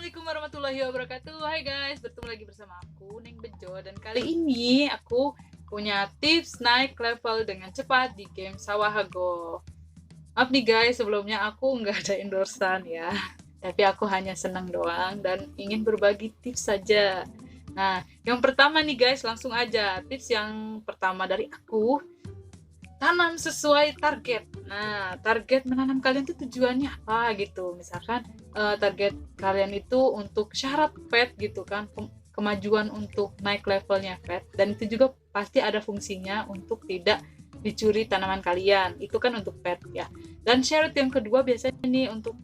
Assalamualaikum warahmatullahi wabarakatuh. Hai guys, bertemu lagi bersama aku Neng Bejo. Dan kali ini aku punya tips naik level dengan cepat di game Sawahago. Maaf nih guys, sebelumnya aku nggak ada endorsean ya, tapi aku hanya senang doang dan ingin berbagi tips saja. Nah, yang pertama nih guys, langsung aja tips yang pertama dari aku, tanam sesuai target. Nah, target menanam kalian tuh tujuannya apa gitu. Misalkan target kalian itu untuk syarat pet gitu kan, kemajuan untuk naik levelnya pet, dan itu juga pasti ada fungsinya untuk tidak dicuri tanaman kalian. Itu kan untuk pet ya. Dan syarat yang kedua biasanya nih untuk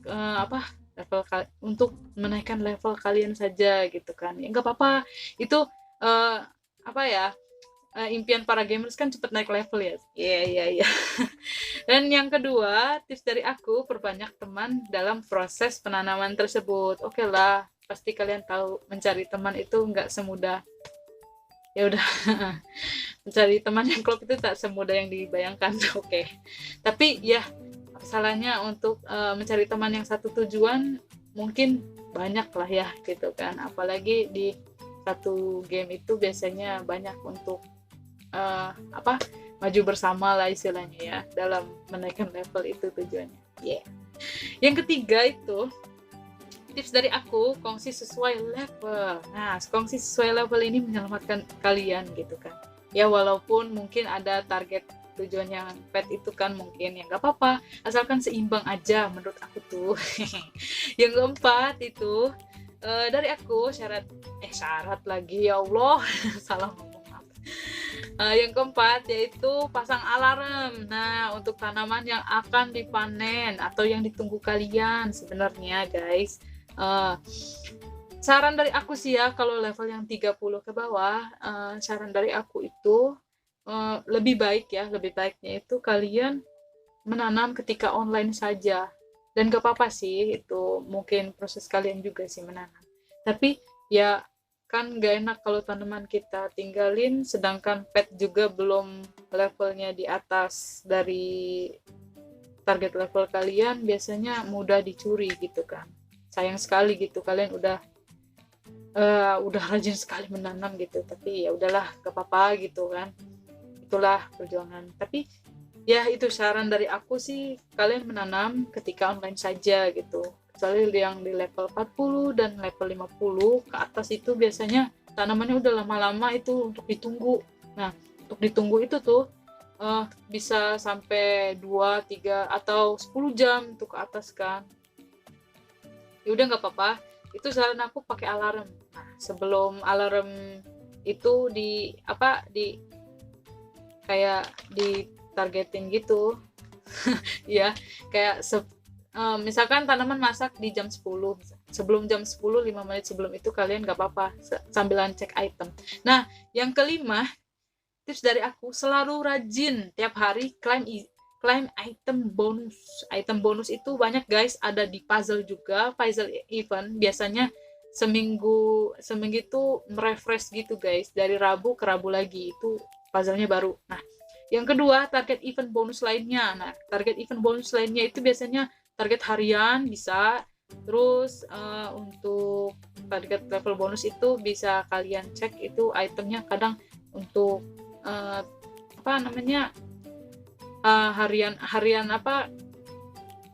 level untuk menaikkan level kalian saja gitu kan. Ya nggak apa-apa. Itu uh, apa ya? Impian para gamers kan cepet naik level ya. Iya. Dan yang kedua, tips dari aku, perbanyak teman dalam proses penanaman tersebut. Oke lah, pasti kalian tahu mencari teman itu nggak semudah, ya udah. Mencari teman yang klop itu tak semudah yang dibayangkan. Oke. Tapi ya, salahnya untuk mencari teman yang satu tujuan mungkin banyak lah ya gitu kan. Apalagi di satu game itu biasanya banyak untuk maju bersama lah istilahnya ya, dalam menaikkan level itu tujuannya. Yang ketiga itu tips dari aku, kongsi sesuai level. Nah, kongsi sesuai level ini menyelamatkan kalian gitu kan. Ya walaupun mungkin ada target tujuan yang pet itu kan, mungkin ya nggak apa-apa, asalkan seimbang aja menurut aku tuh. Yang keempat itu dari aku syarat lagi, ya Allah. Salah ngomong. Yang keempat yaitu pasang alarm. Nah, untuk tanaman yang akan dipanen atau yang ditunggu kalian sebenarnya guys, saran dari aku sih ya, kalau level yang 30 ke bawah, saran dari aku itu lebih baiknya itu kalian menanam ketika online saja. Dan gak apa-apa sih, itu mungkin proses kalian juga sih menanam, tapi ya kan gak enak kalau tanaman kita tinggalin sedangkan pet juga belum levelnya di atas dari target level kalian, biasanya mudah dicuri gitu kan. Sayang sekali gitu, kalian udah rajin sekali menanam gitu, tapi ya udahlah, gak apa-apa gitu kan, itulah perjuangan. Tapi ya itu saran dari aku sih, kalian menanam ketika online saja gitu. Kecuali yang di level 40 dan level 50 ke atas itu biasanya tanamannya udah lama-lama itu untuk ditunggu. Nah, untuk ditunggu itu tuh bisa sampai 2, 3 atau 10 jam tuh ke atas kan. Ya udah nggak apa-apa. Itu saran aku, pakai alarm. Nah, sebelum alarm itu di kayak ditargetin gitu. Ya, kayak misalkan tanaman masak di jam 10, sebelum jam 10, 5 menit sebelum itu kalian gak apa-apa sambilan cek item. Nah, yang kelima, tips dari aku, selalu rajin tiap hari claim item bonus. Item bonus itu banyak guys, ada di puzzle juga, puzzle event biasanya seminggu itu merefresh gitu guys, dari Rabu ke Rabu lagi itu puzzle-nya baru. Nah, yang kedua, target event bonus lainnya. Nah, target event bonus lainnya itu biasanya target harian bisa. Terus untuk target level bonus itu bisa kalian cek itu itemnya, kadang untuk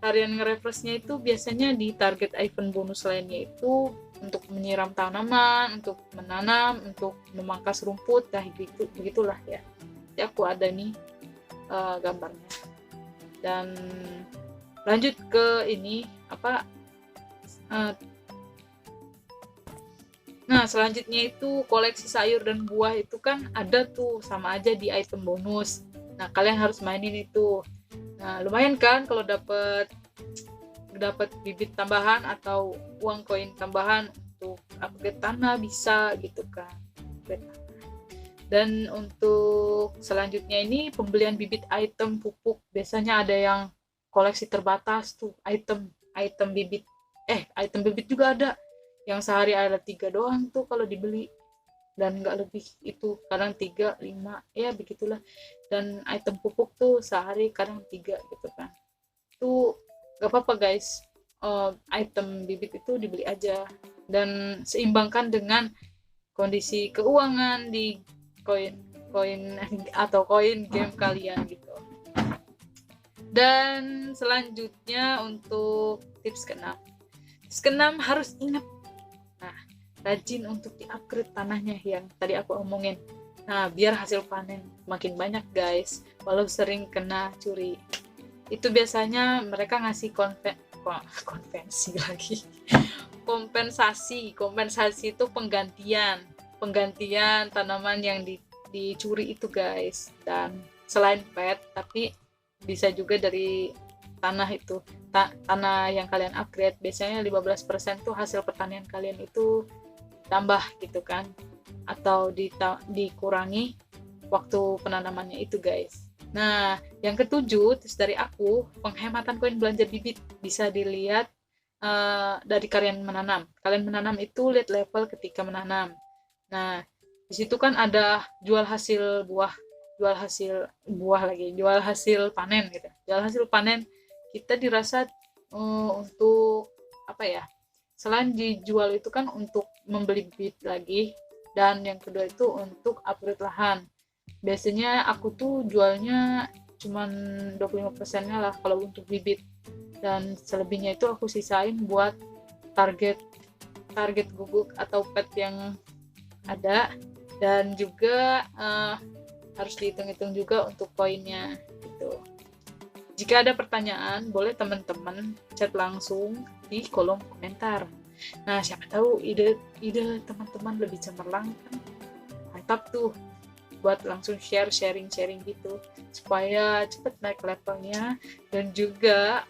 harian nge-refreshnya itu biasanya di target event bonus lainnya itu untuk menyiram tanaman, untuk menanam, untuk memangkas rumput, begitulah ya. Jadi aku ada nih gambarnya. Dan lanjut ke ini nah selanjutnya itu koleksi sayur dan buah, itu kan ada tuh sama aja di item bonus. Nah, kalian harus mainin itu. Nah, lumayan kan kalau dapat bibit tambahan atau uang koin tambahan untuk upgrade tanah, bisa gitu kan. Dan untuk selanjutnya ini pembelian bibit item pupuk, biasanya ada yang koleksi terbatas tuh, item bibit item bibit juga ada yang sehari ada 3 doang tuh kalau dibeli, dan nggak lebih, itu kadang 3, 5 ya begitulah. Dan item pupuk tuh sehari kadang 3 gitu kan. Itu nggak apa-apa guys, item bibit itu dibeli aja. dan seimbangkan dengan kondisi keuangan di koin atau koin game kalian gitu. Dan selanjutnya untuk tips ke-6. Tips ke-6 harus ingat, rajin untuk di-upgrade tanahnya yang tadi aku omongin. Nah, biar hasil panen makin banyak guys, walau sering kena curi. Itu biasanya mereka ngasih konvensi lagi. Kompensasi itu penggantian tanaman yang dicuri itu guys. Dan selain pet, tapi bisa juga dari tanah itu, tanah yang kalian upgrade. Biasanya 15% tuh hasil pertanian kalian itu tambah gitu kan, atau dikurangi waktu penanamannya itu guys. Nah, yang ketujuh tips dari aku, penghematan koin belanja bibit bisa dilihat dari kalian menanam. Kalian menanam itu lihat level ketika menanam. Nah, di situ kan ada jual hasil panen gitu. Jual hasil panen kita dirasa untuk apa ya? Selain dijual itu kan untuk membeli bibit lagi, dan yang kedua itu untuk upgrade lahan. Biasanya aku tuh jualnya cuman 25%-nya lah kalau untuk bibit, dan selebihnya itu aku sisain buat target guguk atau pet yang ada, dan juga harus dihitung-hitung juga untuk poinnya gitu. Jika ada pertanyaan, boleh teman-teman chat langsung di kolom komentar. Nah, siapa tahu ide teman-teman lebih cemerlang kan, mantap tuh buat langsung sharing gitu supaya cepet naik levelnya, dan juga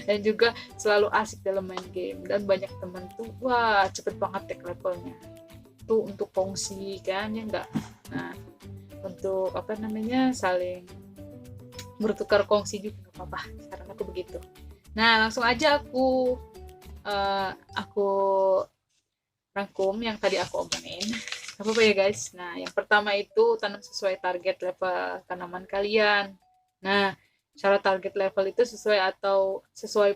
dan juga selalu asik dalam main game, dan banyak teman tuh wah cepet banget naik levelnya tuh untuk kongsi kan ya enggak. Nah, untuk saling bertukar kongsi juga nggak apa-apa, sekarang aku begitu. Nah, langsung aja aku rangkum yang tadi aku omongin. Apa ya guys? Nah, yang pertama itu tanam sesuai target level tanaman kalian. Nah, cara target level itu sesuai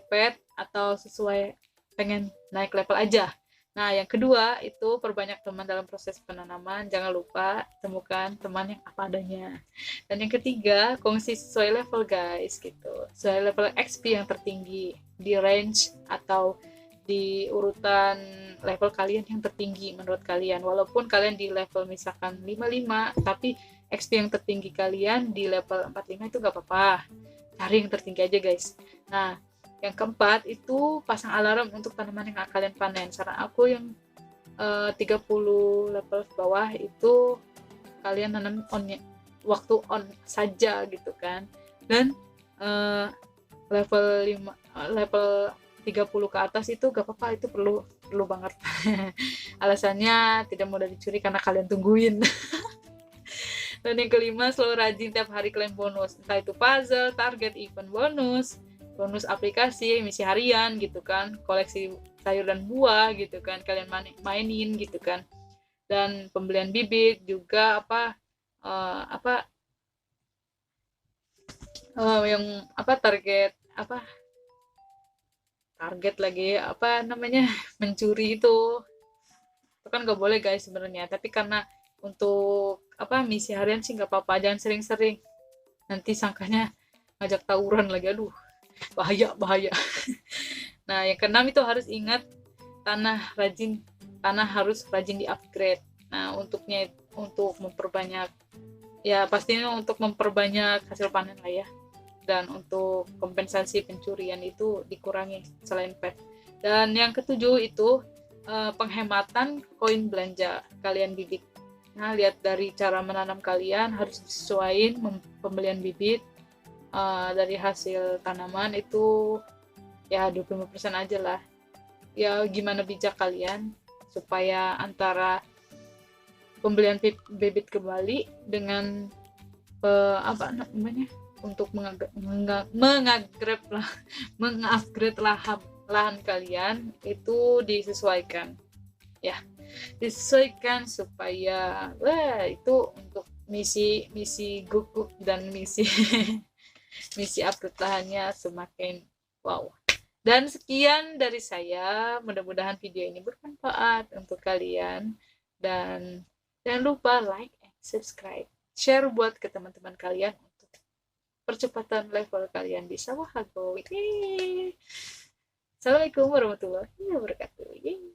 pet atau sesuai pengen naik level aja. Nah, yang kedua itu perbanyak teman dalam proses penanaman. Jangan lupa temukan teman yang apa adanya. Dan yang ketiga, kongsi sesuai level guys gitu. Sesuai level XP yang tertinggi di range atau di urutan level kalian yang tertinggi menurut kalian. Walaupun kalian di level misalkan 55, tapi XP yang tertinggi kalian di level 45 itu gak apa-apa. Cari yang tertinggi aja guys. Nah, yang keempat itu pasang alarm untuk tanaman yang kalian panen. Saran aku yang 30 level bawah itu kalian nanam waktu on saja gitu kan. Dan level 30 ke atas itu gak apa-apa, itu perlu banget. Alasannya tidak mudah dicuri karena kalian tungguin. Dan yang kelima, selalu rajin tiap hari klaim bonus, entah itu puzzle, target, event bonus aplikasi, misi harian gitu kan, koleksi sayur dan buah gitu kan, kalian mainin gitu kan. Dan pembelian bibit juga target lagi mencuri itu kan gak boleh guys sebenarnya, tapi karena untuk misi harian sih nggak apa-apa, jangan sering-sering, nanti sangkanya ngajak tawuran lagi, aduh bahaya. Nah, yang keenam itu harus ingat tanah harus rajin di upgrade. Nah, untuk memperbanyak, ya pastinya untuk memperbanyak hasil panen lah ya, dan untuk kompensasi pencurian itu dikurangi selain pet. Dan yang ketujuh itu penghematan koin belanja kalian bibit. Nah, lihat dari cara menanam kalian, harus disesuaikan pembelian bibit dari hasil tanaman itu ya 25% aja lah. Ya gimana bijak kalian supaya antara pembelian bibit kembali dengan untuk mengupgrade lahan kalian itu disesuaikan ya, supaya itu untuk misi guguk dan misi upgrade lahannya semakin wow. Dan sekian dari saya, mudah-mudahan video ini bermanfaat untuk kalian. Dan jangan lupa like and subscribe. Share buat ke teman-teman kalian untuk percepatan level kalian di Sawah Hago. Assalamualaikum warahmatullahi wabarakatuh.